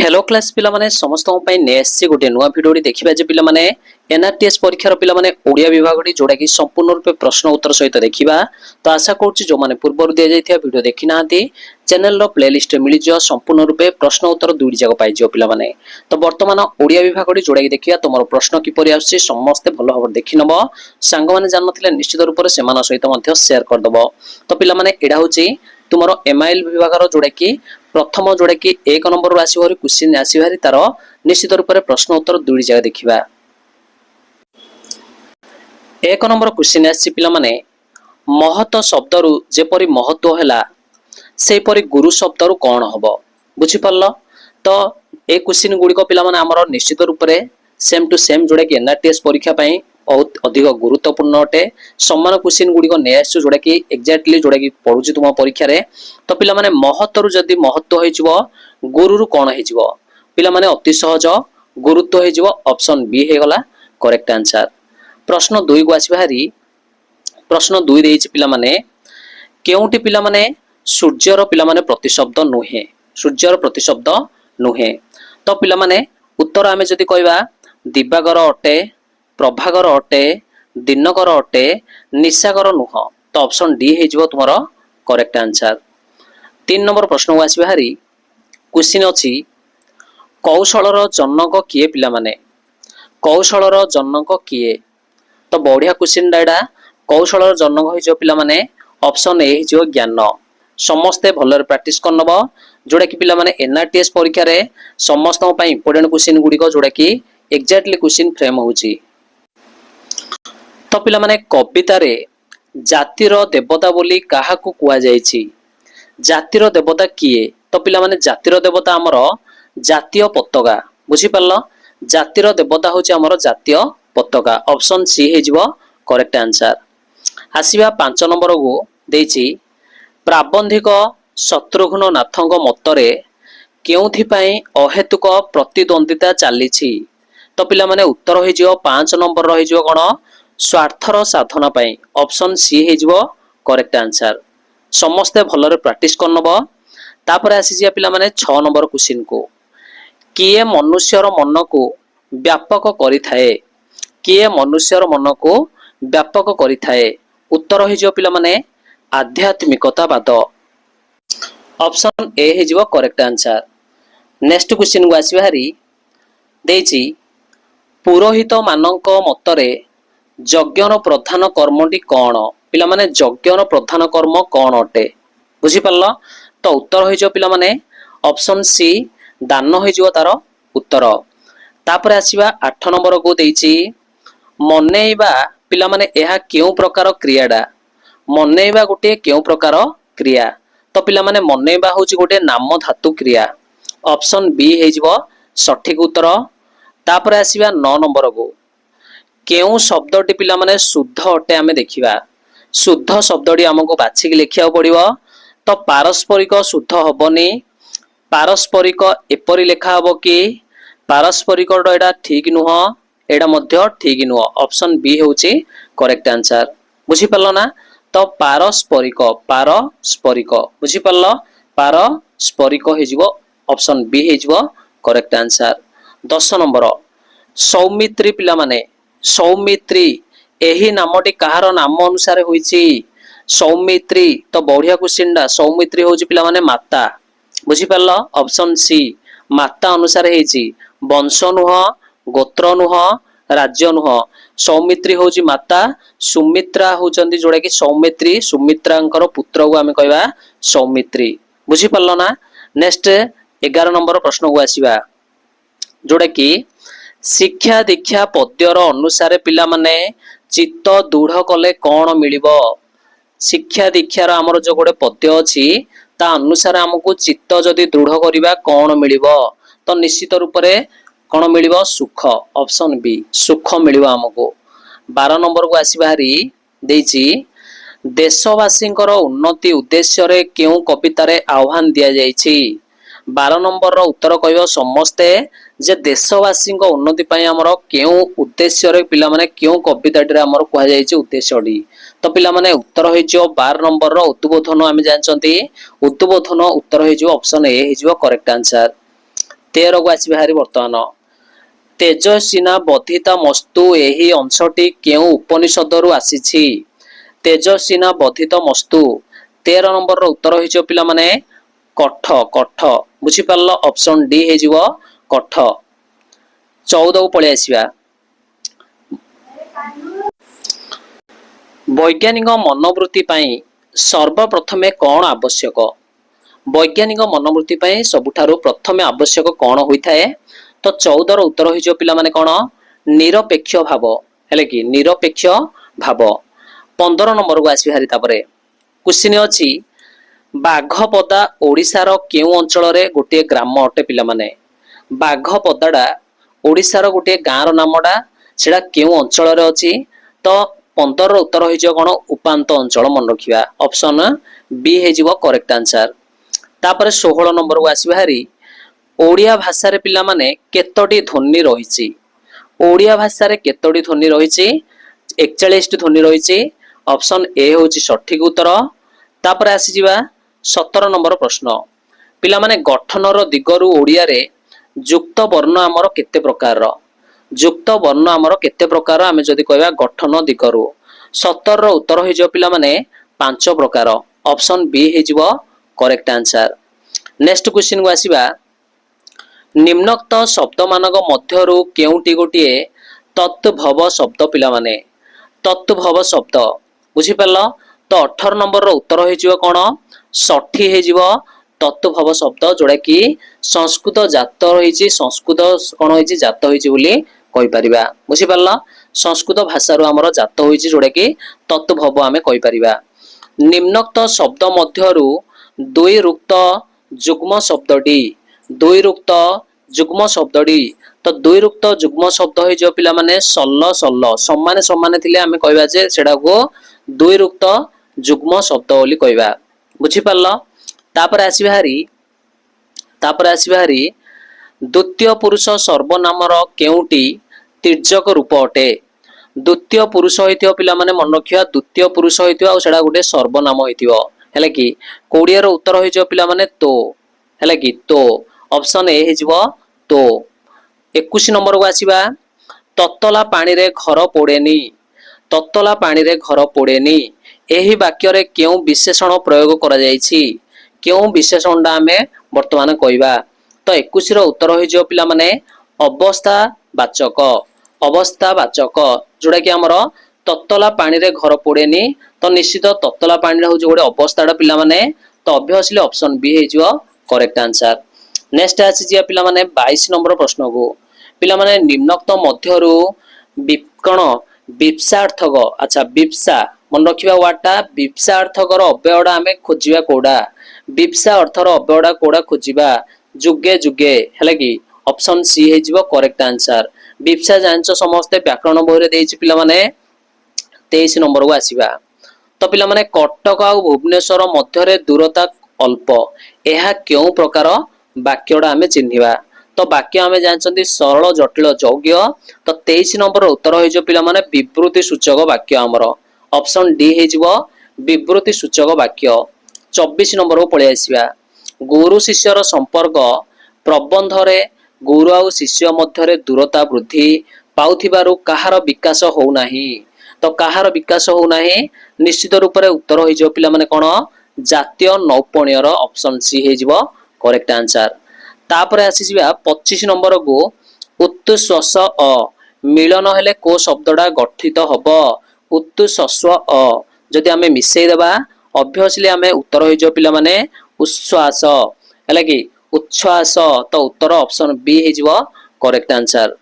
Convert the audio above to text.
Hello class पिला माने समस्त नेसी गोटे नुआ भिडियो देखा जे पिला माने एनआरटीएस परीक्षार पिला माने ओडिया विभाग जोड़ा कि संपूर्ण रूपे प्रश्न उत्तर सहित देखा। तो आशा करुच्ची जो माने पूर्व दि जाइथिया वीडियो देखि नांती चैनल रो प्लेलिस्ट मिल जो संपूर्ण रूपे प्रश्न उत्तर दुईटी जाक पाई जो पिला माने। तो वर्तमान ओडिया विभाग जोड़ा कि देखिया तुम प्रश्न किपरि आछी समस्ते भलो भाव देखि नबो सांग माने जान नथिले निश्चित रूप से सेमान सहित मध्य शेयर कर दबो। तो पिला माने एडा होची तुमरो एमआईएल विभाग जोड़ा कि प्रथम जोड़ा कि एक नंबर आसो क्वेश्चन आसो तार निश्चित रूप से प्रश्न उत्तर दुईटी जगह देखा। एक नंबर क्वेश्चन आने महत शब्द रु जेपरी महत्व है सेपरी गुरु शब्द रु कौन हम बुझीपार। तो ये क्वेश्चन गुड़िक पार निश्चित रूप से सेम टू सेम जोड़ा कि एनआरटीएस परीक्षा बहुत अधिक गुरुत्वपूर्ण अटे। समान क्वेश्चन गुड़िक नहीं आस जोड़ा कि एक्जाक्टली जोड़ा कि पढ़ुची तुम परीक्षा रे। तो पिला माने महत्व जदि महत्व हो गुरु रु कौन हो पिला माने अति सहज गुरुत्व हो ऑप्शन बी हो गला करेक्ट आंसर। प्रश्न 2 को आसी भारी प्रश्न 2 देइछि पिला माने केउटी पिला माने सूर्यर पिला माने प्रतिशब्द नुहे सूर्यर प्रतिशब्द नुहे। तो पिला माने उत्तर आमे जदि कहबा दिवाकर अटे प्रभाकर अटे दिनकर अटे निशाकर नुह तो ऑप्शन डी हो तुम करेक्ट आंसर। 3 नंबर प्रश्न को आसी भारी क्वेश्चन अछि कौशलर जनक किए पिला माने कौशलर जनक किए। तो बढ़िया क्वेश्चन डाटा कौशलर जनक हो पिला माने ऑप्शन ए हो ज्ञान। समस्ते भलरे प्रैक्टिस करनब जोड़ा कि पिला माने एनआरटीएस परीक्षा रे समस्त इंपोर्टेंट क्वेश्चन गुड़िक जोड़ा कि एक्जाक्टली क्वेश्चन फ्रेम होची। तो पिला माने कविता रे जातिर देवता बोली काहाकू कुआ जायछि जातिर देवता किए। तो पिला माने जातिर देवता आमर जातीय पताका बुझीपार जातिर देवता होची आमर जातीय पताका ऑप्शन सी हो करेक्ट आंसर। आसीबा 5 नंबर को देछि प्राबंधिक शत्रुघ्न नाथंग मतरे केउथिपाई अहेतुक प्रतिद्वंदिता चलीछि। तो पिला माने उत्तर हो 5 नंबर रही कौन स्वार्थर साधना पाई ऑप्शन सी हो करेक्ट आंसर। समस्ते भलरे प्रैक्टिस करनब। तापर आसी पिला माने 6 नंबर क्वेश्चन को किए मनुष्यर मन को व्यापक करिथाए किए मनुष्यर मन को व्यापक करिथाए उत्तर हो पिला माने आध्यात्मिकतावाद ऑप्शन ए हो करेक्ट आंसर। नेक्स्ट क्वेश्चन को आसी भारी देछि पुरोहित मानक मतरे यज्ञर प्रधान कर्मटी कौन पिला माने यज्ञर प्रधान कर्म कौन अटे बुझीपार। तो उत्तर हो पिला माने ऑप्शन सी दान हो तार उत्तर। तापर आसीबा 8 नंबर को देछि मनेइबा पिला माने एहा केउ प्रकार क्रियाडा मनेइबा गोटे केउ प्रकार क्रिया। तो पिला माने मनेइबा होची गोटे नाम धातु क्रिया ऑप्शन बी हो सठिक उत्तर। तापर आसीबा 9 नंबर को केउ शब्दटी पिला माने शुद्ध अटे आमे देखिबा शुद्ध शब्दटी हमको बाछिक लिखिया पड़िबो। तो पारस्परिक शुद्ध हबनी पारस्परिक एपरि लेखा हबो कि पारस्परिक एटा ठीक नुह एटा मध्य ठीक नुह ऑप्शन बी होची करेक्ट आंसर बुझीपारल ना। तो पारस्परिक पारस्परिक बुझीपारल पारस्परिक हो ऑप्शन बी हो करेक्ट आंसर। 10 नंबर सौमित्री पिला माने सौमित्री एही नामटी कहार नाम अनुसार होईची सौमित्री। तो बढ़िया क्वेश्चन डा सौमित्री होची पिला माने माता बुझीपारल ऑप्शन सी माता अनुसार हेची वंश नुह गोत्र नुह राज्य नुह सौमित्री होची माता सुमित्रा होचंदी जोड़ा कि सौमित्री सुमित्रांकर पुत्र को आमे कहबा सौमित्री बुझीपारल ना। नेक्स्ट 11 नंबर प्रश्न को आसीबा जोड़ा कि शिक्षा दीक्षा पद्यर अनुसार पिला माने चित्त दृढ़ कले कौन मिलिबो शिक्षा दीक्षार आमर जो गोटे पद्य अछि ता अनुसार हमको चित्त जदि दृढ़ करिबा कौन मिलिबो। तो निश्चित रूप से कौन मिलिबो सुख ऑप्शन बी सुख मिलिबो हमको। 12 नंबर को आसी भारी देछि देशवासींकर उन्नति उद्देश्य रे केउ कविता रे आह्वान दिया जायछि 12 नंबर रो उत्तर कहबो समस्ते जे देशवासी उन्नति पाई हमर केउ उद्देश्य रे पिला माने केउ कविताटी रे हमर कहया जायछि उद्देश्यटी। तो पिला माने उत्तर होइजो 12 नंबर रो उद्बोधन आमे जानचंती उद्बोधन उत्तर होइजो ऑप्शन ए होइजो करेक्ट आंसर। 13 को आसी बाहरी वर्तमान तेजस्विना बधिता मस्तु एही अंशटी केउ उपनिषदरु आसीछि तेजस्विना बधित मस्तु 13 नंबर रो उत्तर होइछ पिला माने कठ कठ बुझी पारलो ऑप्शन डी हे जिवो कठ 14 को पळे आसीबा वैज्ञानिक मनोवृत्ति पाई सर्वप्रथमे कौन आवश्यक वैज्ञानिक मनोवृत्ति पाई सबुठारु प्रथमे आवश्यक कौन होइथाए तो 14 रो उत्तर होइछ पिला माने कोन निरपेक्ष भाव हेले कि निरपेक्ष भाव 15 नंबर को आसी हारि तापरे क्वेश्चन अछि बाघपदा ओडिसा रो केउ अंचल रे गोटे ग्राम अटे पिला माने बाघपदाडा ओडिसा रो गोटे गाँ रो नामडा सेडा केउ अंचल रे अछि तो 15 रो उत्तर होइछ कोन उपांत अंचल मन रखिबा ऑप्शन बी हे जिवो करेक्ट आंसर तापरे 16 नंबर को आसी हारि ओडिया भाषा रे पिला माने केतोटी ध्वनि रहिछि ओडिया भाषा रे केतोटी ध्वनि रहिछि 41 टी ध्वनि रहिछि ऑप्शन ए होछि सठिक उत्तर तापरे आसी जिबा 17 नंबर प्रश्न पिला माने गठन रो दिगरु ओडिया रे युक्त वर्ण हमर केते प्रकार रो युक्त वर्ण हमर केते प्रकार आमे जदी कहबा गठन दिगरु 17 रो उत्तर होई जो पिला माने 5 प्रकार ऑप्शन बी हे जिवो करेक्ट आंसर नेक्स्ट क्वेश्चन को आसीबा निम्नोक्त शब्द मानक मध्यरु केउटी गोटिए तत्भव शब्द पिला माने तत्भव शब्द बुझी परलो तो 18 नंबर रो उत्तर होई जिवो कोन सठी हे जिवो तत्भव शब्द जोड़ा कि संस्कृत जात रही संस्कृत कौन होइछि जात होइछि बोली कहि परिबा बुझी परला संस्कृत भाषा रो हमर जात होइछि जोड़ा कि तत्भव आमे कहि परिबा निम्नोक्त शब्द मध्यरु दुई रुक्त जुग्म शब्दटी दुई रुक्त जुग्म शब्दटी तो दुई रुक्त जुग्म शब्द होई जो पिला माने सल्ल सल्ल समान समान थिले आमे कहबा जे सेडा को दुई रुक्त जुग्म शब्द बोली कहबा बुझी परला तापर आसी बाहरी द्वितीय पुरुष सर्वनामर केउटी तिर्यक रूप अटे द्वितीय पुरुष होइथियो पिला माने मन रखिया द्वितीय पुरुष होइथियो आ सेडा गोटे सर्वनाम होइथियो हेले कि कोडिया रो उत्तर होइ जो पिला माने तो हेले कि तो ऑप्शन ए हे जिवो तो 21 नंबर को आसीबा तत्तला पानी रे घर पोड़ेनी तत्तला पानी रे घर पोड़ेनी एही वाक्य रे केउ विशेषण प्रयोग करा जायछि केउ विशेषण आमे वर्तमान कहबा तो 21 रो उत्तर होई जो पिला माने अवस्था वाचक जोड़ा कि हमर तत्तला पानी रे घर पोड़ेनी तो निश्चित तत्तला पानी रे होजे गोटे अवस्थाडा पिला माने तो ऑब्वियसली ऑप्शन बी हे जिवो करेक्ट आंसर नेक्स्ट आसी जिया पिला माने 22 नंबर प्रश्न को पिला माने निम्नोक्त मध्यरु विकण विप्सार्थक अच्छा विप्सा मन रखिबा वाटा विप्सार्थक रो अव्ययडा हमें खोजिबा कोडा विप्सा अर्थर अव्ययडा कोडा खोजिबा जुगे जुगे हेला कि ऑप्शन सी हे जिवो करेक्ट आंसर विप्सा जानचो समस्त व्याकरण बहिरे देछि पिला माने 23 नंबर को आसीबा तो पिला माने कटक आ भुवनेश्वर मध्यरे दूरता अल्प एहा केउ प्रकार वाक्यडा हमें चिन्हिबा तो वाक्य हमें जानचंदी सरल जटिल यौग्य तो 23 नंबर उत्तर होई जो पिला माने विवृति सूचक वाक्य हमर ऑप्शन डी हे जिवो विवृति सूचक वाक्य 24 नंबर को पळे आसीबा गुरु शिष्यर संपर्क प्रबंध रे गुरु आ शिष्य मध्यरे दूरता वृद्धि पाउथिबारु कहार विकास हो नाही तो कहार विकास हो नाही निश्चित रूप रे उत्तर होई जो पिला माने कोन जातीय नौपण्यर ऑप्शन सी हे जिवो करेक्ट आंसर तापरे आसी जिबा 25 नंबर को उत्तुश्वस अ मिलन हेले को शब्दडा गठित हबो उत्तुश्वस अ जदि हमें मिसई देबा ऑब्वियसली हमें उत्तर होई जो पिला माने उच्छ्वास हेला कि उच्छ्वास तो उत्तर ऑप्शन बी हे जिवो करेक्ट आंसर